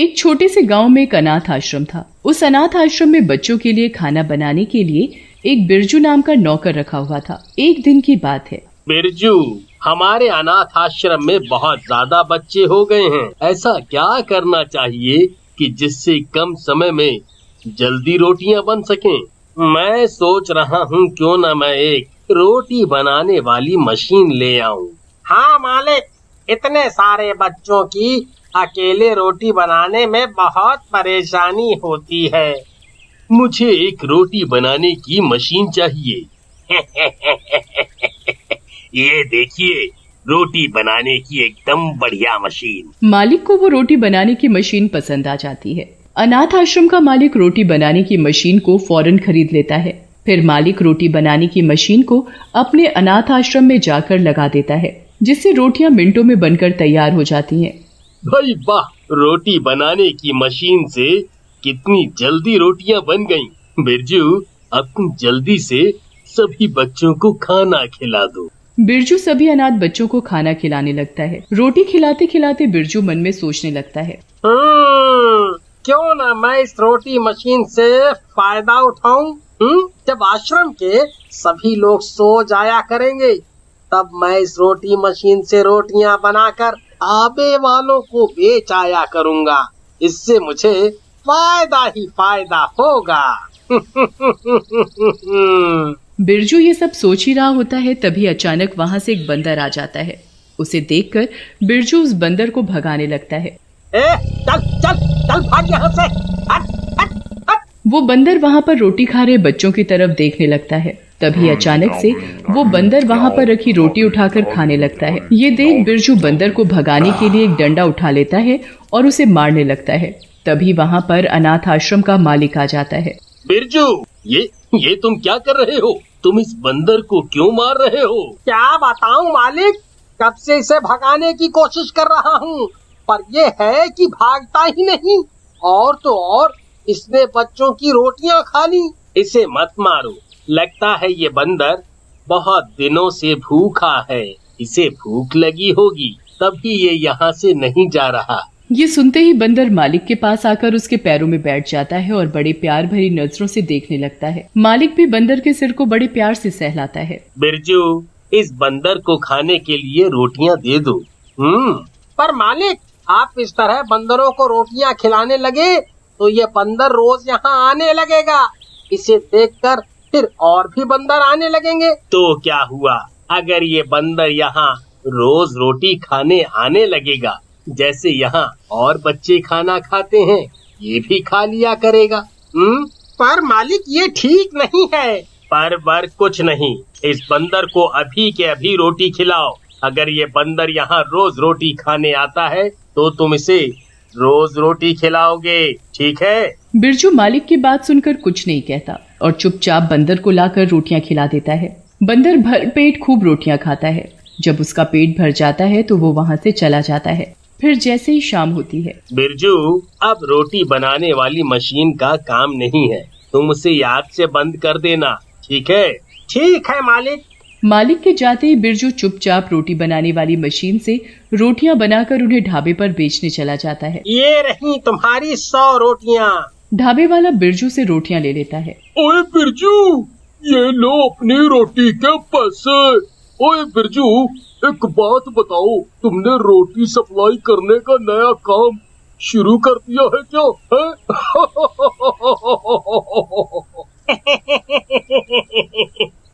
एक छोटे से गांव में एक अनाथ आश्रम था। उस अनाथ आश्रम में बच्चों के लिए खाना बनाने के लिए एक बिरजू नाम का नौकर रखा हुआ था। एक दिन की बात है। बिरजू, हमारे अनाथ आश्रम में बहुत ज्यादा बच्चे हो गए हैं। ऐसा क्या करना चाहिए कि जिससे कम समय में जल्दी रोटियां बन सकें? मैं सोच रहा हूँ क्यों न मैं एक रोटी बनाने वाली मशीन ले आऊं। हाँ मालिक, इतने सारे बच्चों की अकेले रोटी बनाने में बहुत परेशानी होती है। मुझे एक रोटी बनाने की मशीन चाहिए। ये देखिए, रोटी बनाने की एकदम बढ़िया मशीन। मालिक को वो रोटी बनाने की मशीन पसंद आ जाती है। अनाथ आश्रम का मालिक रोटी बनाने की मशीन को फौरन खरीद लेता है। फिर मालिक रोटी बनाने की मशीन को अपने अनाथ आश्रम में जाकर लगा देता है, जिससे रोटियां मिनटों में बनकर तैयार हो जाती हैं। भाई वाह, रोटी बनाने की मशीन से कितनी जल्दी रोटियां बन गईं। बिरजू, अब तुम जल्दी से सभी बच्चों को खाना खिला दो। बिरजू सभी अनाथ बच्चों को खाना खिलाने लगता है। रोटी खिलाते खिलाते बिरजू मन में सोचने लगता है, क्यों ना मैं इस रोटी मशीन से फायदा उठाऊं। जब आश्रम के सभी लोग सो जाया करेंगे, तब मैं इस रोटी मशीन से रोटियां बनाकर आबे वालों को बेच आया करूंगा। इससे मुझे फायदा ही फायदा होगा। बिरजू ये सब सोच ही रहा होता है, तभी अचानक वहाँ से एक बंदर आ जाता है। उसे देखकर बिरजू उस बंदर को भगाने लगता है। चल चल चल भाग यहाँ से। हट, हट, हट। वो बंदर वहाँ पर रोटी खा रहे बच्चों की तरफ देखने लगता है। तभी अचानक से वो बंदर वहाँ पर रखी रोटी उठाकर खाने लगता है। ये देख बिरजू बंदर को भगाने के लिए एक डंडा उठा लेता है और उसे मारने लगता है। तभी वहाँ पर अनाथ आश्रम का मालिक आ जाता है। बिरजू, ये तुम क्या कर रहे हो? तुम इस बंदर को क्यों मार रहे हो? क्या बताऊं मालिक, कब से इसे भगाने की कोशिश कर रहा हूँ, पर यह है कि भागता ही नहीं। और तो और इसने बच्चों की रोटियां खा ली। इसे मत मारो, लगता है ये बंदर बहुत दिनों से भूखा है। इसे भूख लगी होगी, तभी ये यहाँ से नहीं जा रहा। ये सुनते ही बंदर मालिक के पास आकर उसके पैरों में बैठ जाता है और बड़े प्यार भरी नजरों से देखने लगता है। मालिक भी बंदर के सिर को बड़े प्यार से सहलाता है। बिरजू, इस बंदर को खाने के लिए रोटियां दे दो। पर मालिक, आप इस तरह बंदरों को रोटियां खिलाने लगे तो ये बंदर रोज यहाँ आने लगेगा। इसे देखकर फिर और भी बंदर आने लगेंगे। तो क्या हुआ अगर ये बंदर यहाँ रोज रोटी खाने आने लगेगा? जैसे यहाँ और बच्चे खाना खाते हैं, ये भी खा लिया करेगा। पर मालिक, ये ठीक नहीं है। पर कुछ नहीं, इस बंदर को अभी के अभी रोटी खिलाओ। अगर ये बंदर यहाँ रोज रोटी खाने आता है तो तुम इसे रोज रोटी खिलाओगे, ठीक है? बिरजू मालिक की बात सुनकर कुछ नहीं कहता और चुपचाप बंदर को लाकर रोटियां खिला देता है। बंदर भर पेट खूब रोटियां खाता है। जब उसका पेट भर जाता है तो वो वहाँ से चला जाता है। फिर जैसे ही शाम होती है। बिरजू, अब रोटी बनाने वाली मशीन का काम नहीं है, तुम उसे याद से बंद कर देना, ठीक है? ठीक है मालिक। मालिक के जाते ही बिरजू चुपचाप रोटी बनाने वाली मशीन से रोटियां बनाकर उन्हें ढाबे पर बेचने चला जाता है। ये रही तुम्हारी 100 रोटियां। ढाबे वाला बिरजू से रोटियां ले लेता है। ओए बिरजू, ये लो अपनी रोटी के पैसे। ओए बिरजू, एक बात बताओ, तुमने रोटी सप्लाई करने का नया काम शुरू कर दिया है क्या?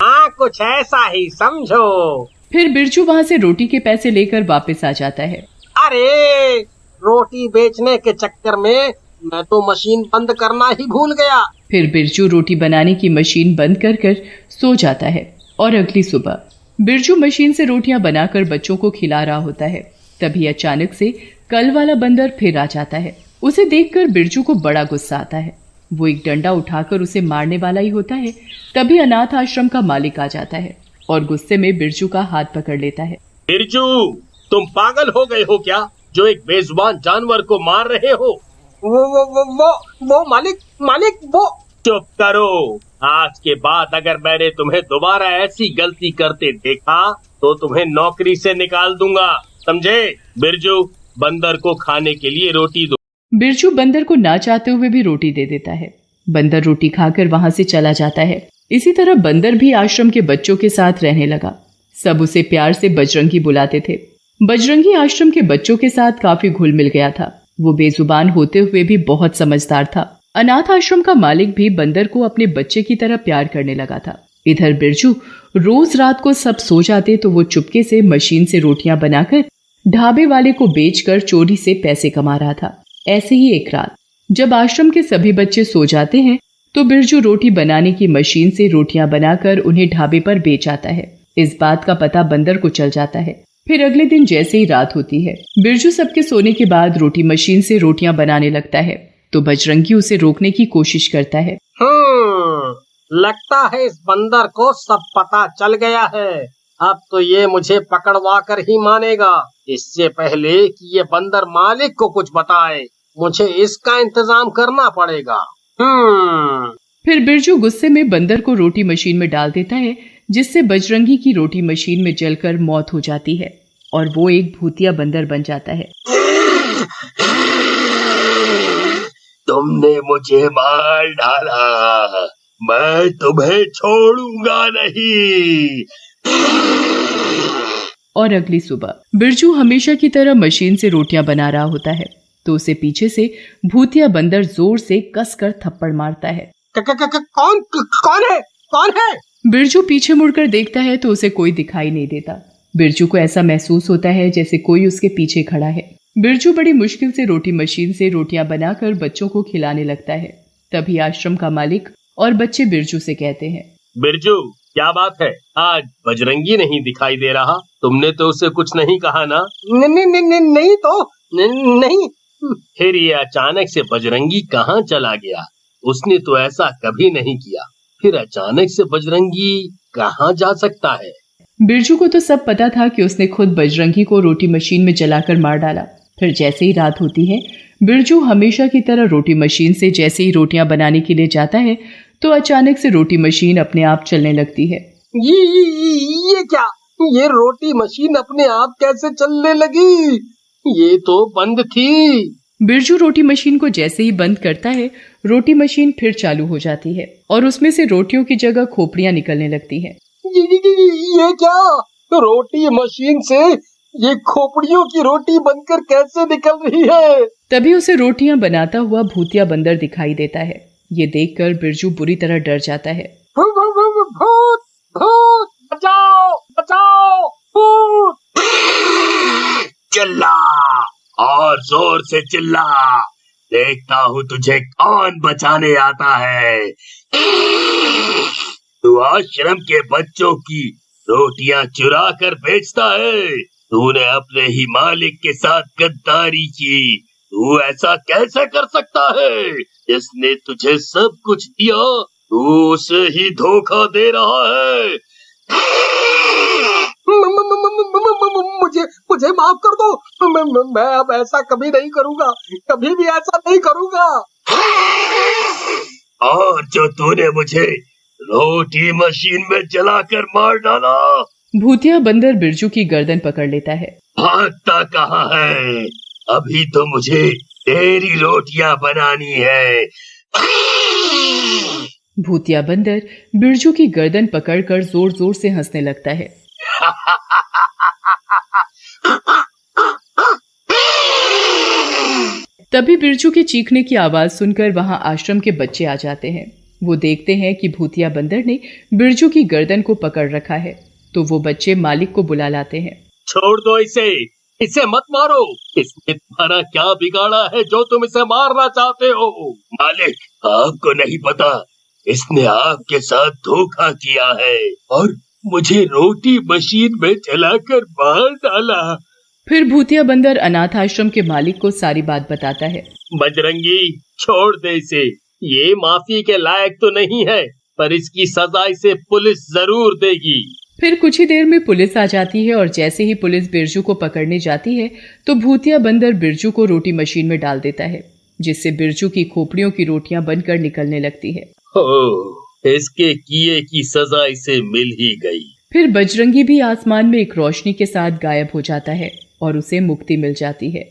हाँ, कुछ ऐसा ही समझो। फिर बिरजू वहाँ से रोटी के पैसे लेकर वापस आ जाता है। अरे, रोटी बेचने के चक्कर में मैं तो मशीन बंद करना ही भूल गया। फिर बिरजू रोटी बनाने की मशीन बंद कर सो जाता है और अगली सुबह बिरजू मशीन से रोटियां बनाकर बच्चों को खिला रहा होता है। तभी अचानक से कल वाला बंदर फिर आ जाता है। उसे देखकर बिरजू को बड़ा गुस्सा आता है। वो एक डंडा उठाकर उसे मारने वाला ही होता है। तभी अनाथ आश्रम का मालिक आ जाता है और गुस्से में बिरजू का हाथ पकड़ लेता है। बिरजू, तुम पागल हो गए हो क्या, जो एक बेजुबान जानवर को मार रहे हो? वो मालिक वो। चुप करो। आज के बाद अगर मैंने तुम्हें दोबारा ऐसी गलती करते देखा तो तुम्हें नौकरी से निकाल दूंगा, समझे? बिरजू, बंदर को खाने के लिए रोटी दो। बिरजू बंदर को ना चाहते हुए भी रोटी दे देता है। बंदर रोटी खाकर वहां से चला जाता है। इसी तरह बंदर भी आश्रम के बच्चों के साथ रहने लगा। सब उसे प्यार से बजरंगी बुलाते थे। बजरंगी आश्रम के बच्चों के साथ काफी घुल मिल गया था। वो बेजुबान होते हुए भी बहुत समझदार था। अनाथ आश्रम का मालिक भी बंदर को अपने बच्चे की तरह प्यार करने लगा था। इधर बिरजू रोज रात को सब सो जाते तो वो चुपके से मशीन से रोटियां बनाकर ढाबे वाले को बेचकर चोरी से पैसे कमा रहा था। ऐसे ही एक रात जब आश्रम के सभी बच्चे सो जाते हैं तो बिरजू रोटी बनाने की मशीन से रोटियां बनाकर उन्हें ढाबे पर बेच आता है। इस बात का पता बंदर को चल जाता है। फिर अगले दिन जैसे ही रात होती है, बिरजू सबके सोने के बाद रोटी मशीन से रोटियां बनाने लगता है तो बजरंगी उसे रोकने की कोशिश करता है। लगता है इस बंदर को सब पता चल गया है। अब तो ये मुझे पकड़वा कर ही मानेगा। इससे पहले कि ये बंदर मालिक को कुछ बताए, मुझे इसका इंतजाम करना पड़ेगा। फिर बिरजू गुस्से में बंदर को रोटी मशीन में डाल देता है, जिससे बजरंगी की रोटी मशीन में जलकर मौत हो जाती है और वो एक भूतिया बंदर बन जाता है। तुमने मुझे मार डाला, मैं तुम्हें छोड़ूंगा नहीं। और अगली सुबह बिरजू हमेशा की तरह मशीन से रोटियां बना रहा होता है तो उसे पीछे से भूतिया बंदर जोर से कसकर थप्पड़ मारता है। कौन है? बिरजू पीछे मुड़कर देखता है तो उसे कोई दिखाई नहीं देता। बिरजू को ऐसा महसूस होता है जैसे कोई उसके पीछे खड़ा है। बिरजू बड़ी मुश्किल से रोटी मशीन से रोटियां बनाकर बच्चों को खिलाने लगता है। तभी आश्रम का मालिक और बच्चे बिरजू से कहते हैं, बिरजू क्या बात है, आज बजरंगी नहीं दिखाई दे रहा? तुमने तो उसे कुछ नहीं कहा ना? नहीं तो नहीं। फिर ये अचानक से बजरंगी कहाँ चला गया? उसने तो ऐसा कभी नहीं किया। फिर अचानक से बजरंगी कहाँ जा सकता है? बिरजू को तो सब पता था कि उसने खुद बजरंगी को रोटी मशीन में जलाकर मार डाला। फिर जैसे ही रात होती है, बिरजू हमेशा की तरह रोटी मशीन से जैसे ही रोटियां बनाने के लिए जाता है तो अचानक से रोटी मशीन अपने आप चलने लगती है। ये क्या? ये रोटी मशीन अपने आप कैसे चलने लगी? ये तो बंद थी। बिरजू रोटी मशीन को जैसे ही बंद करता है, रोटी मशीन फिर चालू हो जाती है और उसमें से रोटियों की जगह खोपड़ियां निकलने लगती हैं। ये क्या? रोटी मशीन से ये खोपड़ियों की रोटी बनकर कैसे निकल रही है? तभी उसे रोटियां बनाता हुआ भूतिया बंदर दिखाई देता है। ये देखकर बिरजू बुरी तरह डर जाता है। भूत भूत बचाओ बचाओ भूत! चिल्ला और जोर से चिल्ला, देखता हूँ तुझे कौन बचाने आता है। तू आश्रम के बच्चों की रोटियां चुरा कर बेचता है। तूने अपने ही मालिक के साथ गद्दारी की। तू ऐसा कैसे कर सकता है? जिसने तुझे सब कुछ दिया, तू उसे ही धोखा दे रहा है। मुझे माफ कर दो। मैं अब ऐसा कभी नहीं करूँगा, कभी भी ऐसा नहीं करूँगा। और जो तूने मुझे रोटी मशीन में जलाकर मार डाला। भूतिया बंदर बिरजू की गर्दन पकड़ लेता है। भागता कहाँ है? अभी तो मुझे तेरी रोटियां बनानी है। भूतिया बंदर बिरजू की गर्दन पकड़कर जोर जोर से हंसने लगता है। तभी बिरजू के चीखने की आवाज सुनकर वहां आश्रम के बच्चे आ जाते हैं। वो देखते हैं कि भूतिया बंदर ने बिरजू की गर्दन को पकड़ रखा है तो वो बच्चे मालिक को बुला लाते हैं। छोड़ दो इसे मत मारो। इसने तुम्हारा क्या बिगाड़ा है जो तुम इसे मारना चाहते हो? मालिक, आपको नहीं पता, इसने आपके साथ धोखा किया है और मुझे रोटी मशीन में जलाकर मार डाला। फिर भूतिया बंदर अनाथ आश्रम के मालिक को सारी बात बताता है। बजरंगी, छोड़ दे इसे। ये माफी के लायक तो नहीं है, पर इसकी सजा इसे पुलिस जरूर देगी। फिर कुछ ही देर में पुलिस आ जाती है और जैसे ही पुलिस बिरजू को पकड़ने जाती है तो भूतिया बंदर बिरजू को रोटी मशीन में डाल देता है, जिससे बिरजू की खोपड़ियों की रोटियां बनकर निकलने लगती है। इसके किए की सजा इसे मिल ही गई। फिर बजरंगी भी आसमान में एक रोशनी के साथ गायब हो जाता है और उसे मुक्ति मिल जाती है।